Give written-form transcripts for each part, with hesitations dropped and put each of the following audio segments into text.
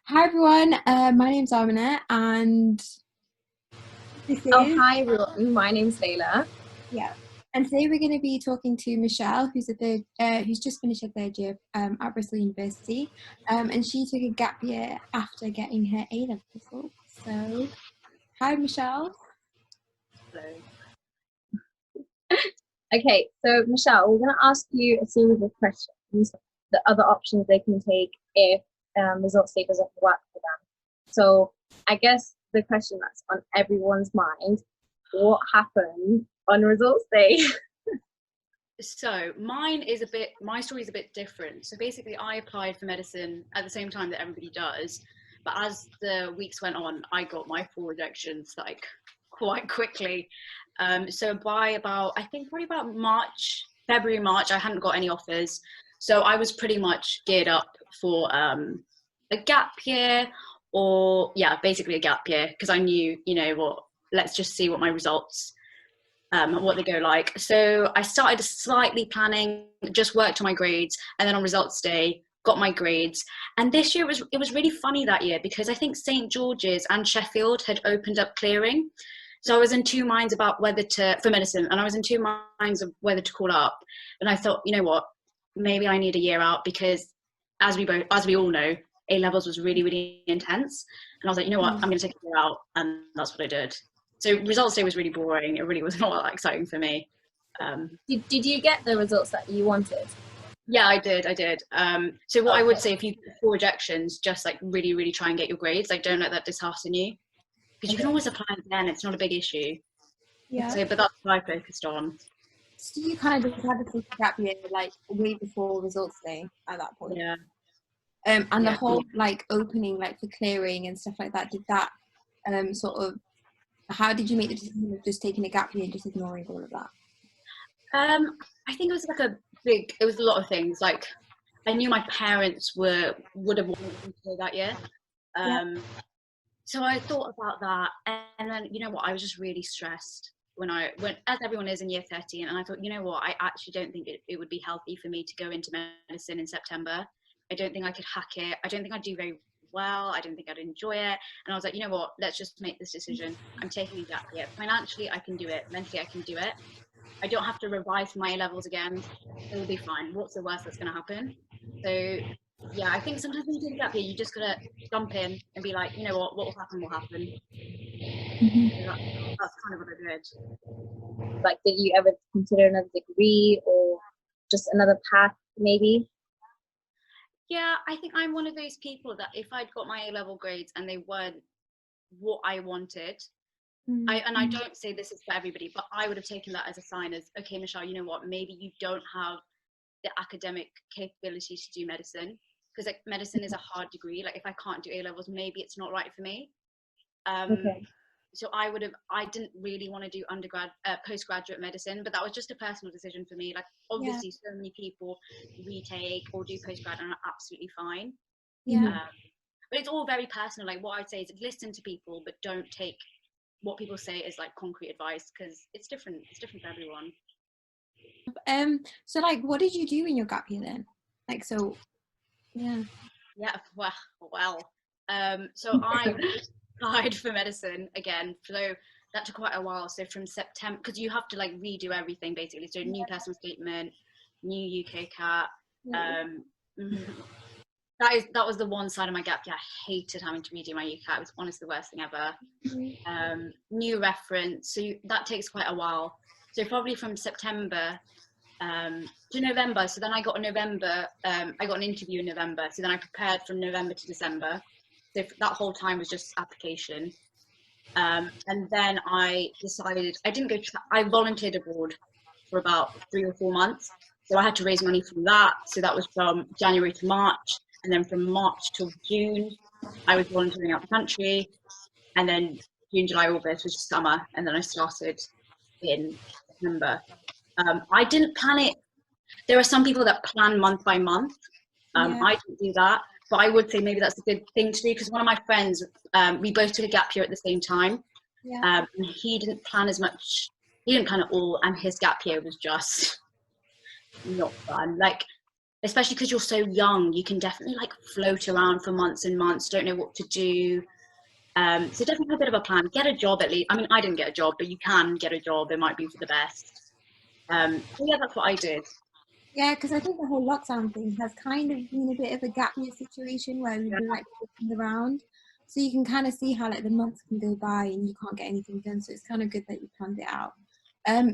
Hi everyone, my name's Amina and this Oh, is, hi everyone. My name's Layla. yeah, and today we're going to be talking to Michelle, who's just finished her third year at Bristol University, and she took a gap year after getting her A-level results. So, hi Michelle. Hello. Okay, so Michelle, we're going to ask you a series of questions, the other options they can take if results day doesn't work for them. So I guess the question that's on everyone's mind, what happened on results day? So my story is a bit different. So basically I applied for medicine at the same time that everybody does. But as the weeks went on, I got my 4 rejections like quite quickly. So by about, I think probably about February, March, I hadn't got any offers. So I was pretty much geared up for a gap year or yeah, basically a gap year because I knew, let's just see what my results what they go like. So I started slightly planning, just worked on my grades, and then on results day, got my grades. And this year it was really funny that year because I think St George's and Sheffield had opened up clearing. So I was in two minds about whether to for medicine, and I was in two minds of whether to call up. And I thought, you know what, maybe I need a year out because as we all know, A levels was really, really intense. And I was like, you know what, I'm gonna take a year out, and that's what I did. So results day was really boring. It really was not that exciting for me. Did you get the results that you wanted? Yeah, I did. So what I would say, if you get 4 rejections, just like really, really try and get your grades. Like, don't let that dishearten you, because you can always apply again. It's not a big issue. Yeah. So, but that's what I focused on. So you kind of just had to take a gap year like way before results day at that point. Yeah. And the Yeah. whole like opening like for clearing and stuff like that, did that sort of, how did you make the decision of just taking a gap year and just ignoring all of that? I think it was like it was a lot of things. Like, I knew my parents would have wanted me to go that year. So I thought about that, and then you know what, I was just really stressed when as everyone is in year 13, and I thought, you know what, I actually don't think it would be healthy for me to go into medicine in September. I don't think I could hack it. I don't think I'd do very well. I don't think I'd enjoy it. And I was like, you know what, let's just make this decision. I'm taking a gap year. Financially, I can do it. Mentally, I can do it. I don't have to revise for my A levels again. It will be fine. What's the worst that's going to happen? So yeah, I think sometimes when you take a gap year, you just gotta jump in and be like, you know what will happen will happen. So that's kind of what I did. Like, did you ever consider another degree or just another path maybe? Yeah, I think I'm one of those people that if I'd got my A level grades and they weren't what I wanted, I don't say this is for everybody, but I would have taken that as a sign as, okay, Michelle, you know what, maybe you don't have the academic capability to do medicine, because like medicine is a hard degree. Like, if I can't do A levels, maybe it's not right for me. So I didn't really want to do postgraduate medicine, but that was just a personal decision for me. Like, obviously so many people retake or do postgrad and are absolutely fine. But it's all very personal. Like, what I'd say is listen to people, but don't take what people say as like concrete advice, because it's different for everyone. So like, what did you do in your gap year then? Like, so, yeah. Yeah, well. So I applied for medicine again. So that took quite a while. So from September, because you have to like redo everything basically. So new personal statement, new UK cat. That was the one side of my gap. Yeah, I hated having to redo my UCAT. It was honestly the worst thing ever. New reference, so that takes quite a while. So probably from September to November. So then I got I got an interview in November. So then I prepared from November to December. So that whole time was just application. And then I decided I didn't go. I volunteered abroad for about 3 or 4 months. So I had to raise money from that. So that was from January to March. And then from March till June, I was volunteering out the country. And then June, July, August was just summer. And then I started in September. I didn't plan it. There are some people that plan month by month. I didn't do that. But I would say maybe that's a good thing to do, because one of my friends, we both took a gap year at the same time. And he didn't plan as much. He didn't plan at all. And his gap year was just not fun. Like, especially because you're so young, you can definitely like float around for months and months, don't know what to do. So definitely have a bit of a plan. Get a job at least. I mean, I didn't get a job, but you can get a job. It might be for the best. So yeah, that's what I did. Yeah, because I think the whole lockdown thing has kind of been a bit of a gap year situation where we've Yeah. been like looking around. So you can kind of see how like the months can go by and you can't get anything done. So it's kind of good that you planned it out.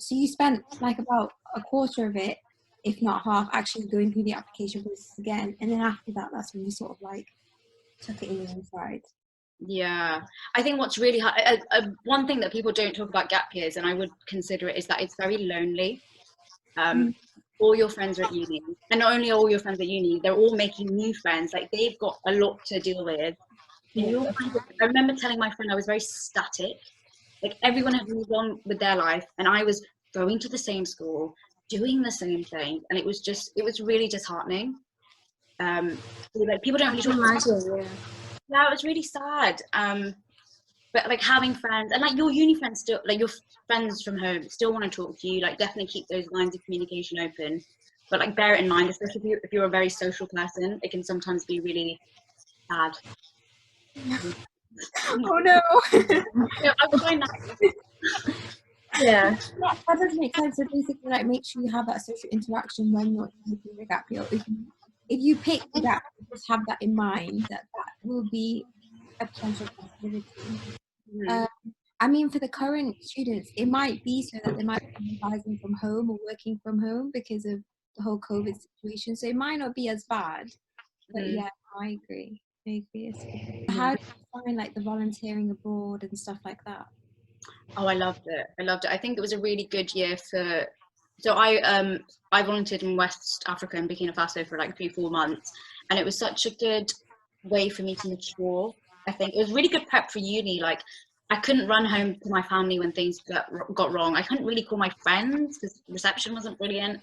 So you spent like about a quarter of it, if not half, actually going through the application process again. And then after that, that's when you sort of like took it in your own stride. Yeah, I think what's really hard, one thing that people don't talk about gap years, and I would consider it, is that it's very lonely. Um, Mm. all your friends are at uni, and not only all your friends at uni, they're all making new friends. Like they've got a lot to deal with, and you're Yeah. kind of, I remember telling my friend I was very static. Like everyone had moved on with their life, and I was going to the same school, doing the same thing, and it was really disheartening. So, like people don't I really can talk about. imagine, yeah. Yeah, it was really sad. But like having friends and like your uni friends still, like your friends from home still want to talk to you, like definitely keep those lines of communication open, but like bear it in mind, especially if you're a very social person, it can sometimes be really sad. Oh no. Yeah, I would find that. Yeah. That does make sense. So basically, like, make sure you have that social interaction when you're taking the gap year. If you pick the gap, just have that in mind that that will be a potential possibility. Mhm. Um, I mean, for the current students, it might be so that they might be revising from home or working from home because of the whole COVID situation. So it might not be as bad. But Mm. yeah, I agree. I agree. It's good. How do you find like the volunteering abroad and stuff like that? Oh, I loved it. I loved it. I think it was a really good year for. So I volunteered in West Africa and Burkina Faso for like 3 4 months, and it was such a good way for me to mature. I think it was really good prep for uni. Like I couldn't run home to my family when things got wrong. I couldn't really call my friends because reception wasn't brilliant.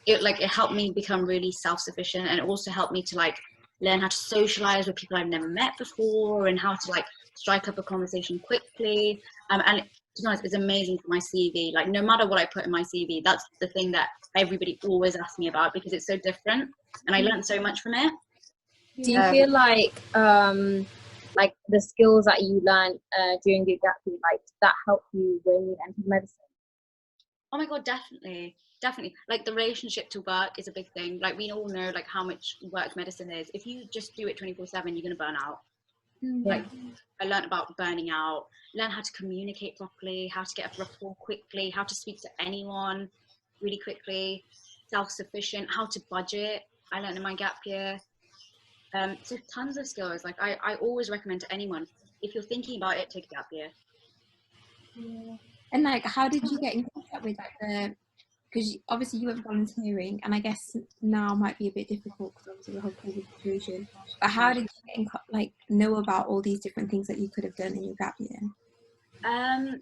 It helped me become really self sufficient, and it also helped me to like learn how to socialize with people I've never met before and how to like strike up a conversation quickly. And to be honest, it's amazing for my CV. Like no matter what I put in my CV, that's the thing that everybody always asks me about because it's so different, and I learned so much from it. Do you Yeah. feel like the skills that you learned during your gap year, like that helped you when you entered medicine? Oh my god, definitely, definitely. Like the relationship to work is a big thing. Like we all know like how much work medicine is. If you just do it 24/7, you're gonna burn out. Mm. Yeah. Like I learned about burning out, learn how to communicate properly, how to get a rapport quickly, how to speak to anyone really quickly, self-sufficient, how to budget. I learned in my gap year. So tons of skills. Like I always recommend to anyone, if you're thinking about it, take a gap year. Yeah. And like, how did you get in contact with like the? Because obviously you went volunteering, and I guess now might be a bit difficult because obviously the whole COVID situation. But how did you get in, like know about all these different things that you could have done in your gap year?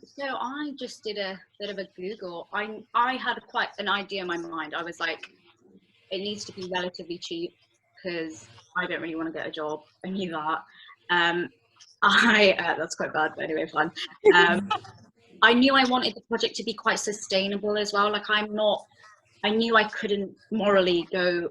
So I just did a bit of a Google. I had quite an idea in my mind. I was like, it needs to be relatively cheap because I don't really want to get a job. I knew that. Um, I that's quite bad, but anyway, fun. Um, I knew I wanted the project to be quite sustainable as well. Like I'm not. I knew I couldn't morally go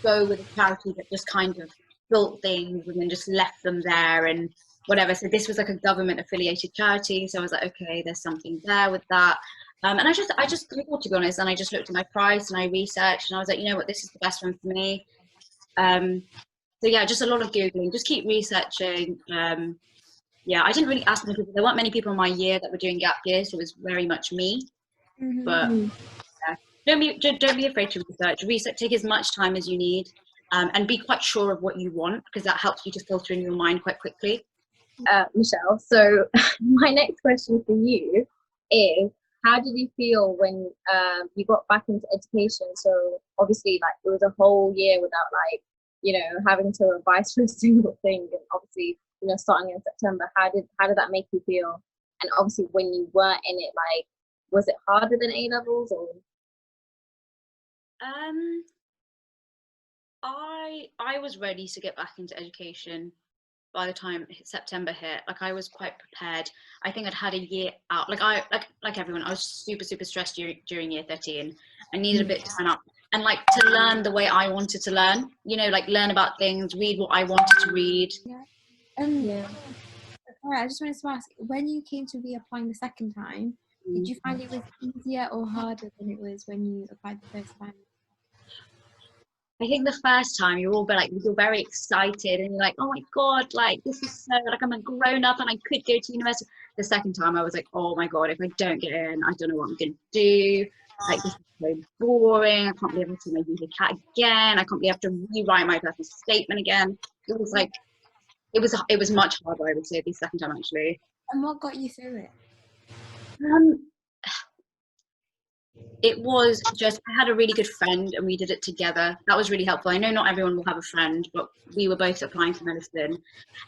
with a charity that just kind of built things and then just left them there and whatever. So this was like a government affiliated charity. So I was like, okay, there's something there with that. And I just Googled, to be honest, and I just looked at my price and I researched and I was like, you know what, this is the best one for me. Um, so yeah, just a lot of Googling, just keep researching. Yeah, I didn't really ask many people. There weren't many people in my year that were doing gap years, so it was very much me. Mm-hmm. But yeah. Don't be afraid to research. Research, take as much time as you need, and be quite sure of what you want because that helps you to filter in your mind quite quickly. Michelle, so my next question for you is, how did you feel when you got back into education? So obviously, like it was a whole year without having to revise for a single thing, and obviously, starting in September, how did that make you feel? And obviously, when you weren't in it, like, was it harder than A levels or? Um, I was ready to get back into education by the time September hit. Like I was quite prepared. I think I'd had a year out. Like everyone, I was super stressed during year 13. I needed a bit of time out. and like to learn the way I wanted to learn, you know, like learn about things, read what I wanted to read. Yeah. Yeah. All right, I just wanted to ask, when you came to reapplying the second time, did you find it was easier or harder than it was when you applied the first time? I think the first time you're all like, you're very excited and you're like, oh my God, like this is so, like I'm a grown up and I could go to university. The second time I was like, oh my God, if I don't get in, I don't know what I'm going to do. Like this is so boring. I can't believe I have to make a cat again. I can't believe I have to rewrite my personal statement again. It was like, it was much harder, I would say, the second time actually. And what got you through it? Um, it was just, I had a really good friend and we did it together. That was really helpful. I know not everyone will have a friend, but we were both applying for medicine,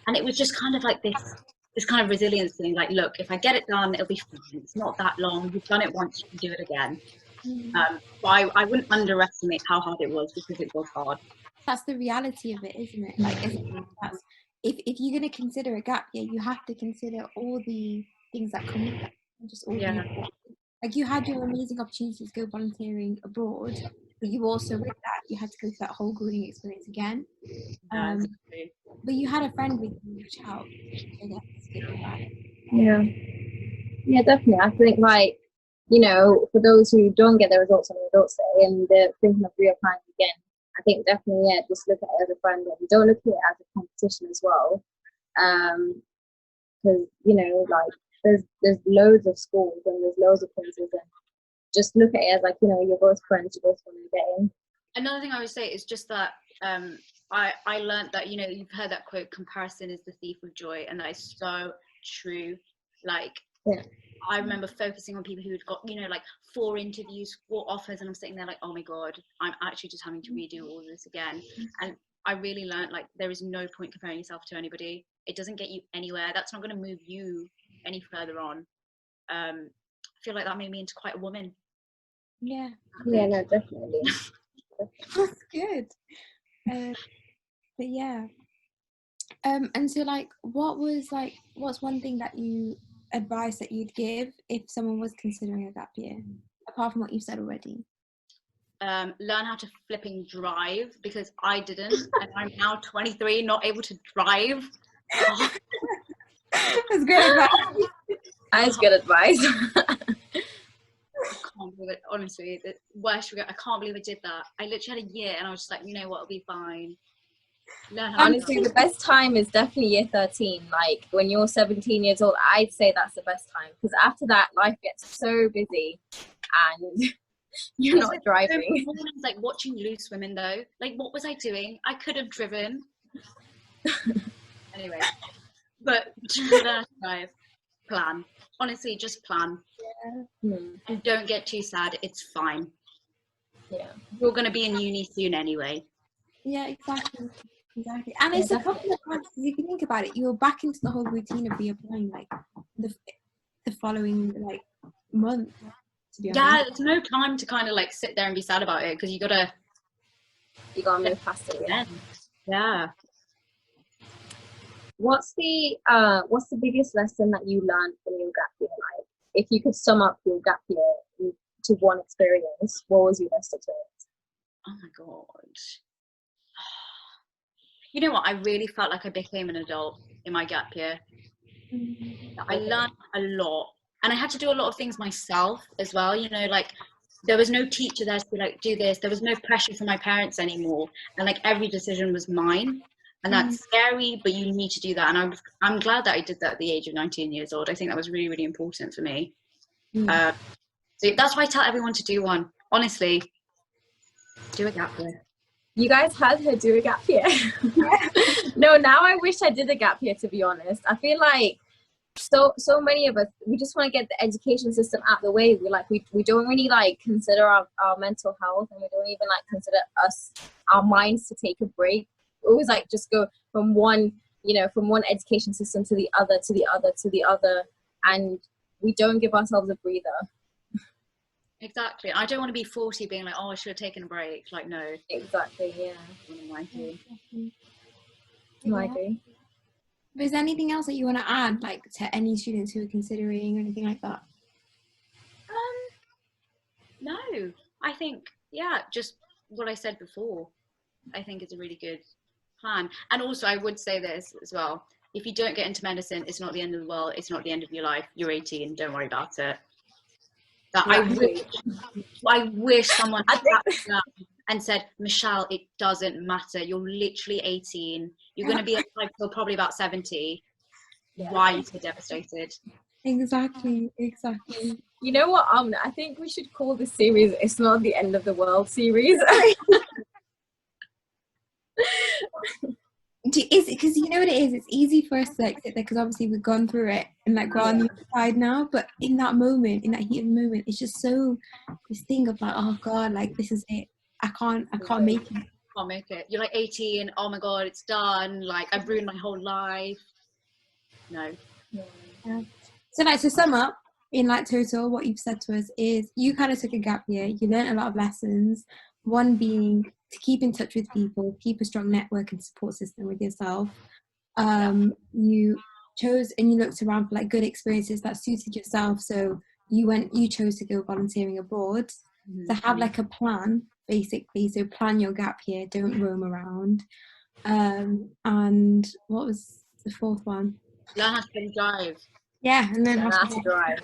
and it was just kind of like this kind of resilience thing, like, look, if I get it done, it'll be fine. It's not that long. You've done it once, you can do it again. But I wouldn't underestimate how hard it was, because it was hard. That's the reality of it, isn't it? Like, that's, if you're going to consider a gap year, you have to consider all the things that come with it, not just all Yeah. the, like, you had your amazing opportunity to go volunteering abroad, but you also, with that, you had to go through that whole grueling experience again. Exactly. But you had a friend with you which helped, I guess, get through that. Yeah. Yeah, definitely. I think, like, you know, for those who don't get the results on the results day and they're thinking of reapplying again, I think definitely, yeah, just look at it as a friend and don't look at it as a competition as well. Because, you know, like, there's loads of schools and there's loads of places, and just look at it as like, you know, you're both friends, you both want to get in. Another thing I would say is just that I learned that, you know, you've heard that quote, comparison is the thief of joy, and that is so true. Like, Yeah. I remember focusing on people who had got, you know, like 4 interviews, 4 offers, and I'm sitting there like, oh my God, I'm actually just having to redo all of this again. And I really learned, like, there is no point comparing yourself to anybody. It doesn't get you anywhere. That's not going to move you any further on. I feel like that made me into quite a woman. Yeah. Yeah, no, definitely. That's good. But yeah. And so, like, what's one thing that you advice that you'd give if someone was considering a gap year, apart from what you've said already? Learn how to flipping drive, because I didn't, and I'm now 23, not able to drive. That's great advice. That's good advice. I can't believe it, honestly. The worst regret, I can't believe I did that. I literally had a year and I was just like, you know what, it'll be fine. Learn how Honestly, the best time is definitely year 13. Like, when you're 17 years old, I'd say that's the best time, because after that, life gets so busy and you're not driving. Mornings, like watching loose women though. Like, what was I doing? I could have driven. Anyway, but learn how to drive. Plan. Honestly, just plan. Yeah. And don't get too sad. It's fine. Yeah. You're going to be in uni soon anyway. Yeah, exactly. And Yeah, it's a couple of months, if you think about it, you're back into the whole routine of reapplying, like, the following, like, month, to be honest. Yeah, there's no time to kind of like sit there and be sad about it, because you gotta move past it. Yeah. What's the biggest lesson that you learned from your gap year? Like, if you could sum up your gap year to one experience, what was your best experience? Oh my God. You know what? I really felt like I became an adult in my gap year. I learned a lot, and I had to do a lot of things myself as well. You know, like, there was no teacher there to be like, do this. There was no pressure from my parents anymore, and like every decision was mine. And that's scary, but you need to do that. And I'm glad that I did that at the age of 19 years old. I think that was really, really important for me. So that's why I tell everyone to do one. Honestly, do a gap year. You guys had her do a gap year. No, now I wish I did a gap year, to be honest. I feel like so many of us, we just want to get the education system out of the way. We don't really like consider our mental health, and we don't even like consider our minds to take a break. We always like just go from one education system to the other, to the other, to the other, and we don't give ourselves a breather. Exactly. I don't want to be 40 being like, oh, I should have taken a break. Like, no. Exactly, yeah. No, I agree. But is there anything else that you want to add, like, to any students who are considering or anything like that? No. I think, yeah, just what I said before, I think is a really good plan. And also, I would say this as well: if you don't get into medicine, it's not the end of the world. It's not the end of your life. You're 18. Don't worry about it. That I wish someone had sat me down and said, Michelle, it doesn't matter. You're literally 18. You're going to be alive till probably about 70. Why are you so devastated? Exactly. You know what, I think we should call this series "It's Not the End of the World" series. Is it because you know what it is? It's easy for us to like sit there because obviously we've gone through it and like we're on the other side now. But in that moment, in that heat of the moment, it's just so this thing of like, oh God, like this is it. I can't make it. Can't make it. You're like 18. Oh my God, it's done. Like I've ruined my whole life. No. Yeah. So like to sum up, in like total, what you've said to us is you kind of took a gap year. You learned a lot of lessons. One being to keep in touch with people, keep a strong network and support system with yourself. You chose and you looked around for like good experiences that suited yourself. So you chose to go volunteering abroad. To have like a plan, basically. So plan your gap year. Don't roam around. And what was the fourth one? Learn how to drive. Yeah, and then Learn how to drive.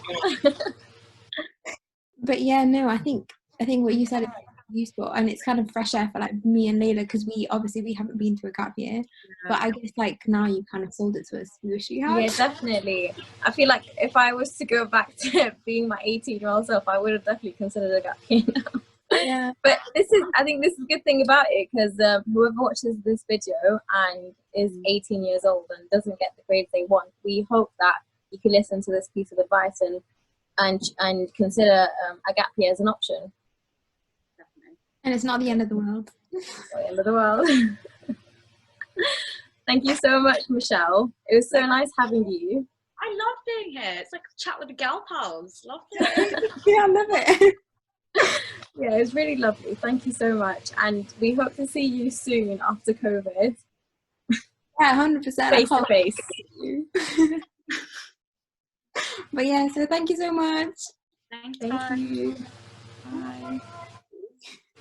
But yeah, no, I think what you said is useful, and it's kind of fresh air for like me and Layla because we haven't been to a gap year, but I guess like now you kind of sold it to us. We wish you had. Yeah, definitely. I feel like if I was to go back to being my 18-year-old self, I would have definitely considered a gap year now. Yeah. But I think this is a good thing about it because whoever watches this video and is 18 years old and doesn't get the grades they want, we hope that you can listen to this piece of advice and consider a gap year as an option. And it's not the end of the world. It's not the end of the world. Thank you so much, Michelle. It was so nice having you. I love being here. It's like a chat with the gal pals. Love it. Yeah, I love it. Yeah, it was really lovely. Thank you so much. And we hope to see you soon after COVID. Yeah, 100%. Face to face. But yeah, so thank you so much. Thanks. Thank you. Bye.